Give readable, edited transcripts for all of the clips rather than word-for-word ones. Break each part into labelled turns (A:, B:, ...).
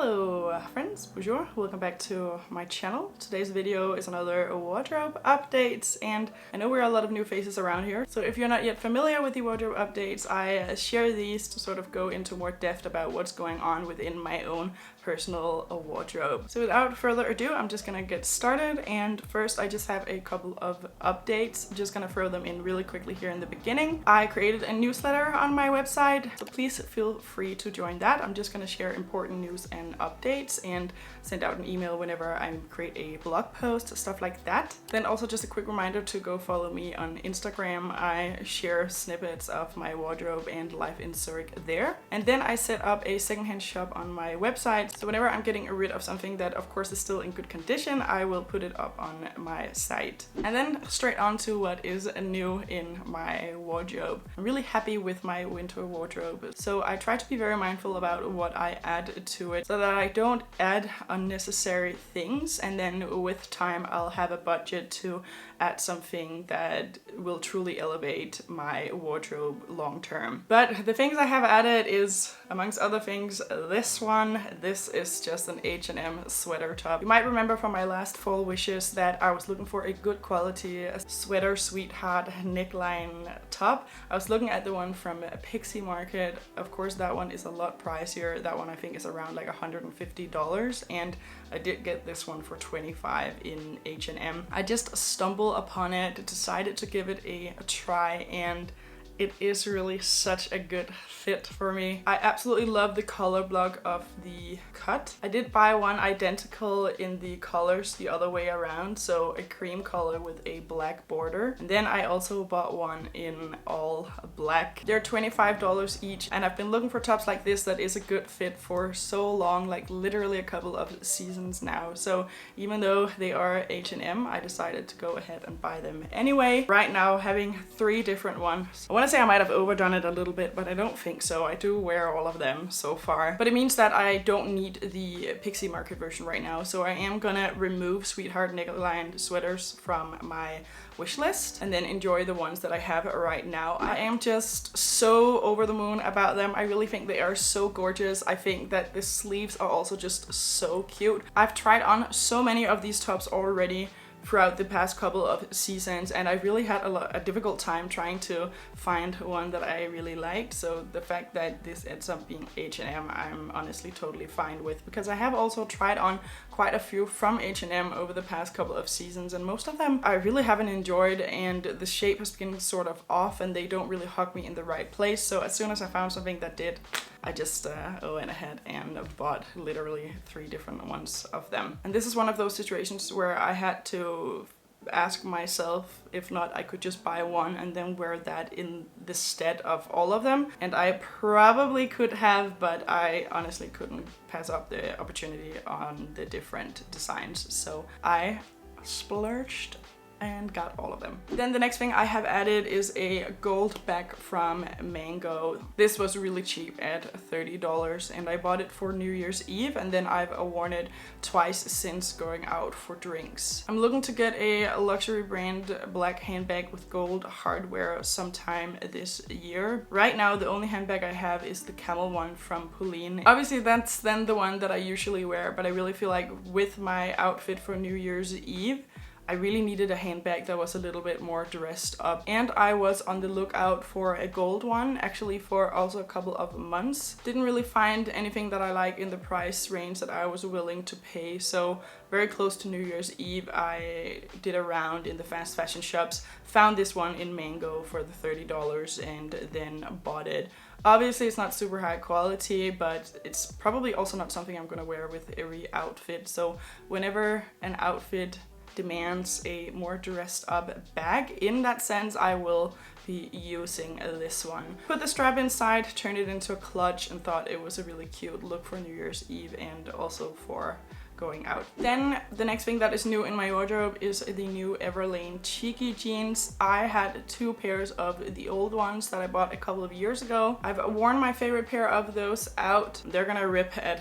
A: Hello friends, bonjour, welcome back to my channel. Today's video is another wardrobe updates, and I know we're a lot of new faces around here, so if you're not yet familiar with the wardrobe updates, I share these to sort of go into more depth about what's going on within my own personal wardrobe. So without further ado, I'm just gonna get started, and first I just have a couple of updates. I'm just gonna throw them in really quickly here in the beginning. I created a newsletter on my website, so please feel free to join that. I'm just gonna share important news and updates and send out an email whenever I create a blog post, stuff like that. Then also just a quick reminder to go follow me on Instagram. I share snippets of my wardrobe and life in Zurich there. And then I set up a secondhand shop on my website. So whenever I'm getting rid of something that of course is still in good condition, I will put it up on my site. And then straight on to what is new in my wardrobe. I'm really happy with my winter wardrobe. So I try to be very mindful about what I add to it so that I don't add unnecessary things, and then with time I'll have a budget to add something that will truly elevate my wardrobe long term. But the things I have added is, amongst other things, this one. This is just an H&M sweater top. You might remember from my last fall wishes that I was looking for a good quality sweater sweetheart neckline top. I was looking at the one from Pixie Market. Of course that one is a lot pricier. That one I think is around like $150, and I did get this one for $25 in H&M. I just stumbled upon it, decided to give it a try, and it is really such a good fit for me. I absolutely love the color block of the cut. I did buy one identical in the colors the other way around, so a cream color with a black border. And then I also bought one in all black. They're $25 each, and I've been looking for tops like this that is a good fit for so long, like literally a couple of seasons now. So even though they are H&M, I decided to go ahead and buy them anyway. Right now having 3 different ones. I want to say I might have overdone it a little bit, but I don't think so. I do wear all of them so far, but it means that I don't need the Pixie Market version right now, so I am gonna remove sweetheart neckline sweaters from my wish list and then enjoy the ones that I have right now. I am just so over the moon about them. I really think they are so gorgeous. I think that the sleeves are also just so cute. I've tried on so many of these tops already throughout the past couple of seasons, and I really had a difficult time trying to find one that I really liked. So the fact that this ends up being H&M, I'm honestly totally fine with, because I have also tried on quite a few from H&M over the past couple of seasons, and most of them I really haven't enjoyed, and the shape has been sort of off and they don't really hug me in the right place. So as soon as I found something that did, I just went ahead and bought literally 3 different ones of them. And this is one of those situations where I had to ask myself if not I could just buy one and then wear that in the stead of all of them. And I probably could have, but I honestly couldn't pass up the opportunity on the different designs. So I splurged and got all of them. Then the next thing I have added is a gold bag from Mango. This was really cheap at $30, and I bought it for New Year's Eve, and then I've worn it twice since going out for drinks. I'm looking to get a luxury brand black handbag with gold hardware sometime this year. Right now the only handbag I have is the camel one from Pauline. Obviously that's then the one that I usually wear, but I really feel like with my outfit for New Year's Eve I really needed a handbag that was a little bit more dressed up, and I was on the lookout for a gold one actually for also a couple of months. Didn't really find anything that I like in the price range that I was willing to pay, so very close to New Year's Eve I did a round in the fast fashion shops, found this one in Mango for the $30 and then bought it. Obviously it's not super high quality, but it's probably also not something I'm gonna wear with every outfit. So whenever an outfit demands a more dressed up bag, in that sense I will be using this one. Put the strap inside, turned it into a clutch, and thought it was a really cute look for New Year's Eve and also for going out. Then the next thing that is new in my wardrobe is the new Everlane cheeky jeans. I had 2 pairs of the old ones that I bought a couple of years ago. I've worn my favorite pair of those out. They're gonna rip at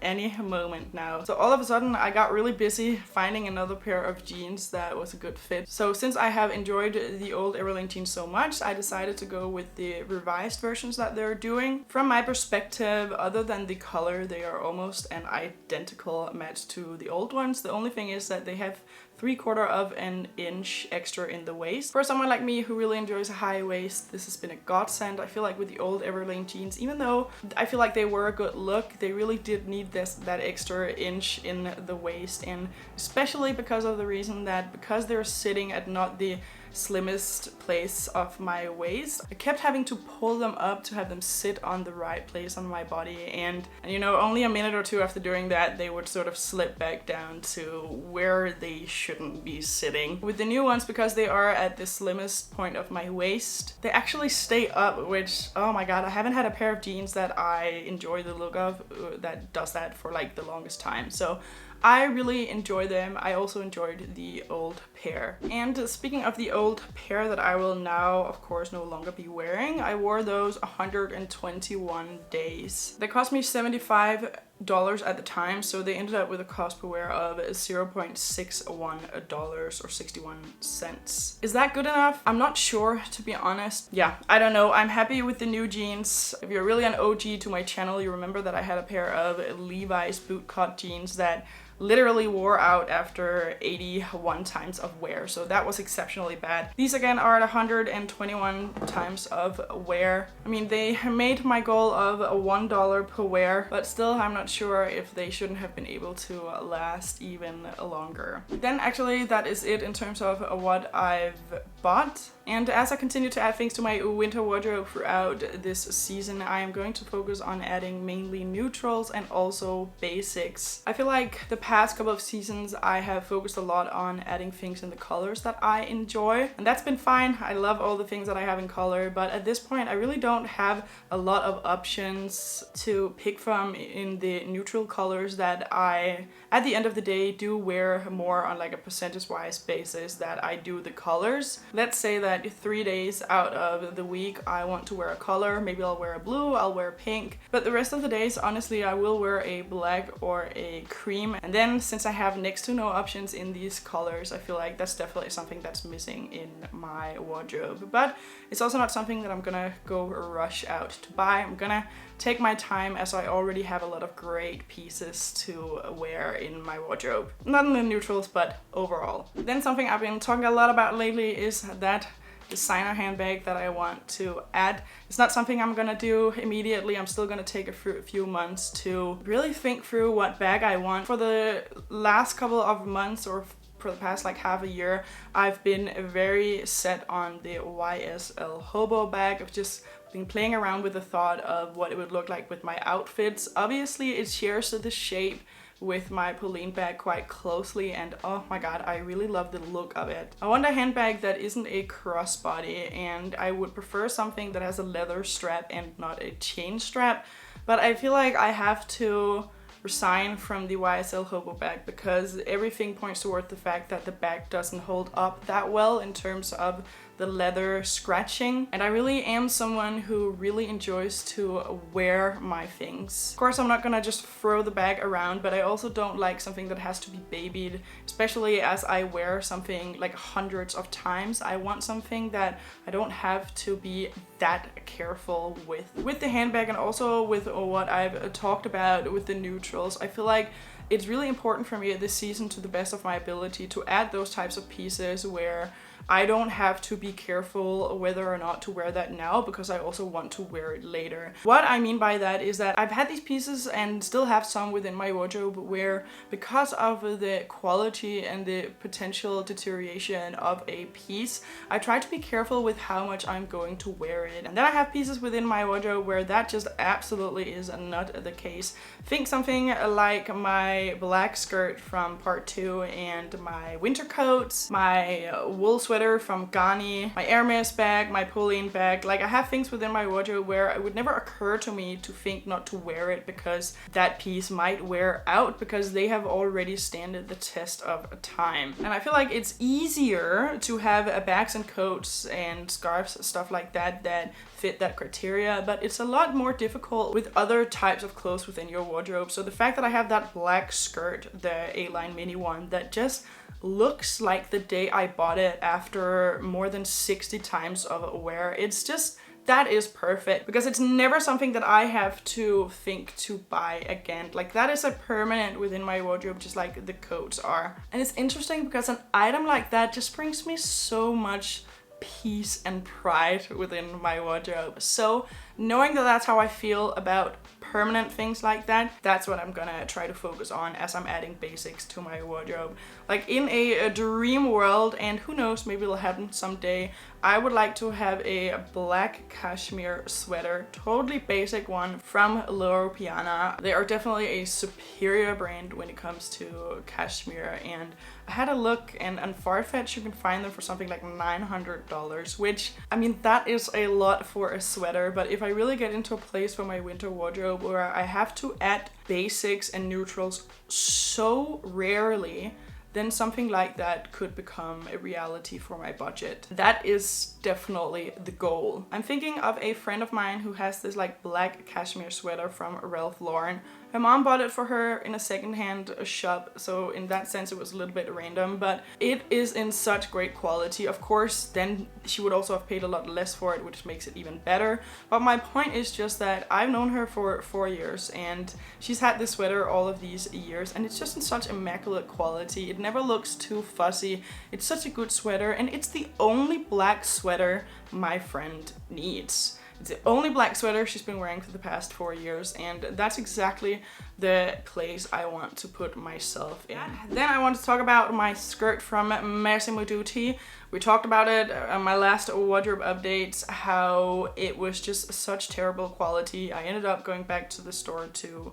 A: any moment now. So all of a sudden I got really busy finding another pair of jeans that was a good fit. So since I have enjoyed the old Everlane jeans so much, I decided to go with the revised versions that they're doing. From my perspective, other than the color, they are almost an identical match to the old ones. The only thing is that they have 3/4 of an inch extra in the waist. For someone like me who really enjoys a high waist, this has been a godsend. I feel like with the old Everlane jeans, even though I feel like they were a good look, they really did need that extra inch in the waist, and especially because of the reason that because they're sitting at not the slimmest place of my waist, I kept having to pull them up to have them sit on the right place on my body, and you know, only a minute or two after doing that they would sort of slip back down to where they shouldn't be sitting. With the new ones, because they are at the slimmest point of my waist, they actually stay up, which, oh my god, I haven't had a pair of jeans that I enjoy the look of that does that for like the longest time. So I really enjoy them. I also enjoyed the old pair. And speaking of the old pair that I will now, of course, no longer be wearing, I wore those 121 days. They cost me $75 at the time, so they ended up with a cost per wear of $0.61 or 61 cents. Is that good enough? I'm not sure, to be honest. Yeah, I don't know. I'm happy with the new jeans. If you're really an OG to my channel, you remember that I had a pair of Levi's bootcut jeans that literally wore out after 81 times of wear, so that was exceptionally bad. These again are at 121 times of wear. I mean, they made my goal of $1 per wear, but still I'm not sure if they shouldn't have been able to last even longer. Then actually that is it in terms of what I've bought. And as I continue to add things to my winter wardrobe throughout this season, I am going to focus on adding mainly neutrals and also basics. I feel like the past couple of seasons I have focused a lot on adding things in the colors that I enjoy, and that's been fine. I love all the things that I have in color, but at this point I really don't have a lot of options to pick from in the neutral colors that I, at the end of the day, do wear more on like a percentage-wise basis that I do the colors. Let's say that 3 days out of the week I want to wear a color. Maybe I'll wear a blue, I'll wear pink, but the rest of the days, honestly, I will wear a black or a cream. And then since I have next to no options in these colors, I feel like that's definitely something that's missing in my wardrobe. But it's also not something that I'm gonna go rush out to buy. I'm gonna take my time, as I already have a lot of great pieces to wear in my wardrobe. Not in the neutrals, but overall. Then something I've been talking a lot about lately is that designer handbag that I want to add. It's not something I'm gonna do immediately. I'm still gonna take a few months to really think through what bag I want. For the last couple of months, or for the past like half a year, I've been very set on the YSL Hobo bag. I've just been playing around with the thought of what it would look like with my outfits. Obviously it shares the shape with my Pauline bag quite closely, and oh my god, I really love the look of it. I want a handbag that isn't a crossbody, and I would prefer something that has a leather strap and not a chain strap, but I feel like I have to resign from the YSL Hobo bag because everything points toward the fact that the bag doesn't hold up that well in terms of the leather scratching, and I really am someone who really enjoys to wear my things. Of course, I'm not gonna just throw the bag around, but I also don't like something that has to be babied, especially as I wear something like hundreds of times. I want something that I don't have to be that careful with. With the handbag and also with what I've talked about with the neutrals, I feel like it's really important for me this season, to the best of my ability, to add those types of pieces where I don't have to be careful whether or not to wear that now, because I also want to wear it later. What I mean by that is that I've had these pieces and still have some within my wardrobe where, because of the quality and the potential deterioration of a piece, I try to be careful with how much I'm going to wear it. And then I have pieces within my wardrobe where that just absolutely is not the case. Think something like my my black skirt from part 2 and my winter coats, my wool sweater from Ghani, my Hermes bag, my Pauline bag. Like, I have things within my wardrobe where it would never occur to me to think not to wear it because that piece might wear out, because they have already standed the test of time. And I feel like it's easier to have bags and coats and scarves, stuff like that, that fit that criteria, but it's a lot more difficult with other types of clothes within your wardrobe. So the fact that I have that black skirt, the A-line mini one, that just looks like the day I bought it after more than 60 times of wear, it's just, that is perfect, because it's never something that I have to think to buy again. Like, that is a permanent within my wardrobe, just like the coats are. And it's interesting because an item like that just brings me so much peace and pride within my wardrobe. So knowing that that's how I feel about permanent things like that, that's what I'm gonna try to focus on as I'm adding basics to my wardrobe. Like, in a dream world, and who knows, maybe it'll happen someday, I would like to have a black cashmere sweater, totally basic one, from Loro Piana. They are definitely a superior brand when it comes to cashmere, and I had a look, and on Farfetch you can find them for something like $900, which, I mean, that is a lot for a sweater. But if I really get into a place for my winter wardrobe where I have to add basics and neutrals so rarely, then something like that could become a reality for my budget. That is definitely the goal. I'm thinking of a friend of mine who has this like black cashmere sweater from Ralph Lauren. Her mom bought it for her in a secondhand shop, so in that sense it was a little bit random, but it is in such great quality. Of course, then she would also have paid a lot less for it, which makes it even better. But my point is just that I've known her for 4 years, and she's had this sweater all of these years, and it's just in such immaculate quality. It never looks too fussy. It's such a good sweater, and it's the only black sweater my friend needs. It's the only black sweater she's been wearing for the past 4 years, and that's exactly the place I want to put myself in. Then I want to talk about my skirt from Massimo Dutti. We talked about it on my last wardrobe updates, how it was just such terrible quality. I ended up going back to the store to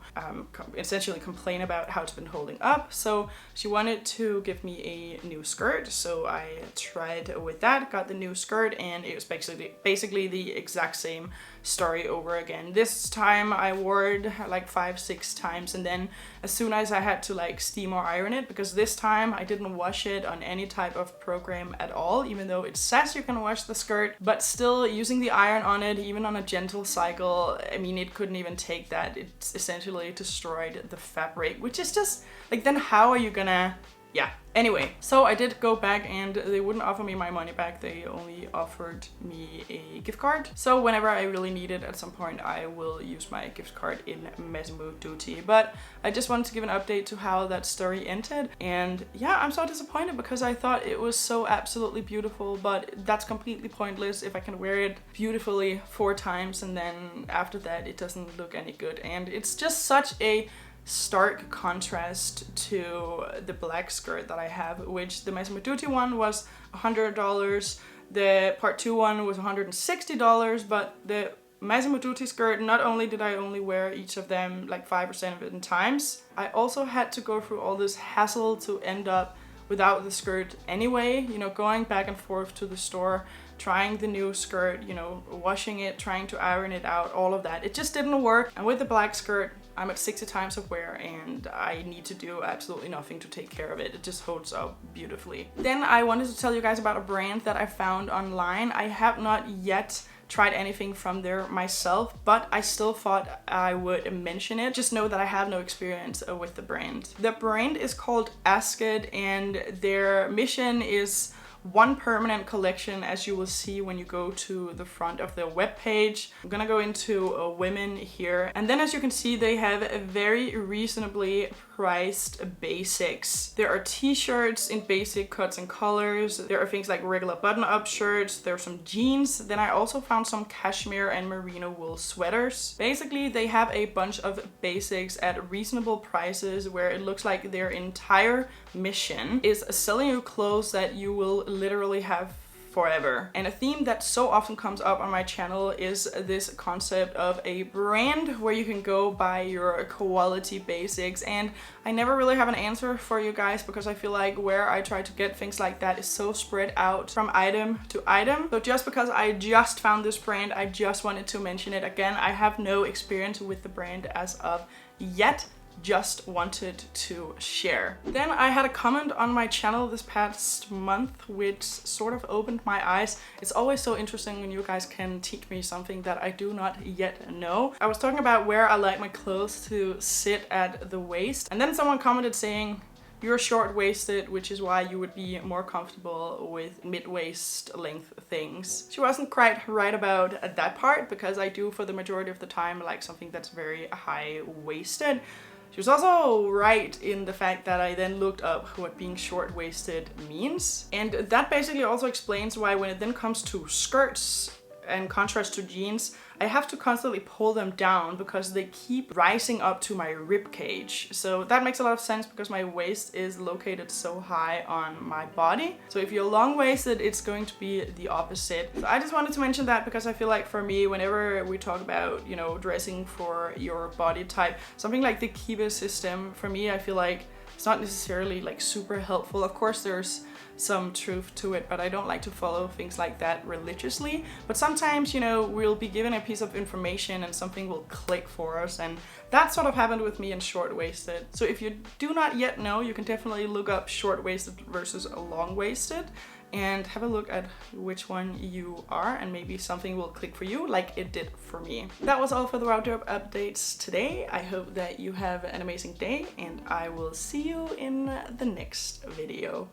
A: essentially complain about how it's been holding up. So she wanted to give me a new skirt, so I tried with that, got the new skirt, and it was basically the exact same story over again. This time I wore it like 5-6 times, and then as soon as I had to like steam or iron it, because this time I didn't wash it on any type of program at all, even though it says you can wash the skirt, but still using the iron on it, even on a gentle cycle, I mean, it couldn't even take that. It's essentially destroyed the fabric, which is just like, then how are you gonna, yeah. Anyway, so I did go back, and they wouldn't offer me my money back. They only offered me a gift card. So whenever I really need it at some point, I will use my gift card in Massimo Dutti. But I just wanted to give an update to how that story ended. And yeah, I'm so disappointed because I thought it was so absolutely beautiful, but that's completely pointless if I can wear it beautifully 4 times and then after that it doesn't look any good. And it's just such a stark contrast to the black skirt that I have, which the Massimo Dutti one was $100, the part 2 one was $160, but the Massimo Dutti skirt, not only did I only wear each of them like 5 or 7 times, I also had to go through all this hassle to end up without the skirt anyway, you know, going back and forth to the store, trying the new skirt, you know, washing it, trying to iron it out, all of that. It just didn't work. And with the black skirt, I'm at 60 times of wear, and I need to do absolutely nothing to take care of it. It just holds up beautifully. Then I wanted to tell you guys about a brand that I found online. I have not yet tried anything from there myself, but I still thought I would mention it. Just know that I have no experience with the brand. The brand is called Asked, and their mission is one permanent collection, as you will see when you go to the front of their webpage. I'm gonna go into women here, and then as you can see, they have a very reasonably priced basics. There are t-shirts in basic cuts and colors. There are things like regular button-up shirts. There are some jeans. Then I also found some cashmere and merino wool sweaters. Basically, they have a bunch of basics at reasonable prices, where it looks like their entire mission is selling you clothes that you will literally have forever. And a theme that so often comes up on my channel is this concept of a brand where you can go buy your quality basics. And I never really have an answer for you guys because I feel like where I try to get things like that is so spread out from item to item. So just because I just found this brand, I just wanted to mention it again. I have no experience with the brand as of yet. Just wanted to share. Then I had a comment on my channel this past month which sort of opened my eyes. It's always so interesting when you guys can teach me something that I do not yet know. I was talking about where I like my clothes to sit at the waist, and then someone commented saying, "You're short-waisted, which is why you would be more comfortable with mid-waist length things." She wasn't quite right about that part because I do for the majority of the time like something that's very high-waisted. She was also right in the fact that I then looked up what being short-waisted means. And that basically also explains why when it then comes to skirts in contrast to jeans, I have to constantly pull them down because they keep rising up to my rib cage. So that makes a lot of sense because my waist is located so high on my body. So if you're long-waisted, it's going to be the opposite. So I just wanted to mention that because I feel like for me, whenever we talk about, you know, dressing for your body type, something like the Kiva system, for me, I feel like it's not necessarily like super helpful. Of course, there's some truth to it, but I don't like to follow things like that religiously. But sometimes, you know, we'll be given a piece of information and something will click for us, and that sort of happened with me in short-waisted. So if you do not yet know, you can definitely look up short-waisted versus long-waisted and have a look at which one you are, and maybe something will click for you like it did for me. That was all for the wardrobe updates today. I hope that you have an amazing day, and I will see you in the next video.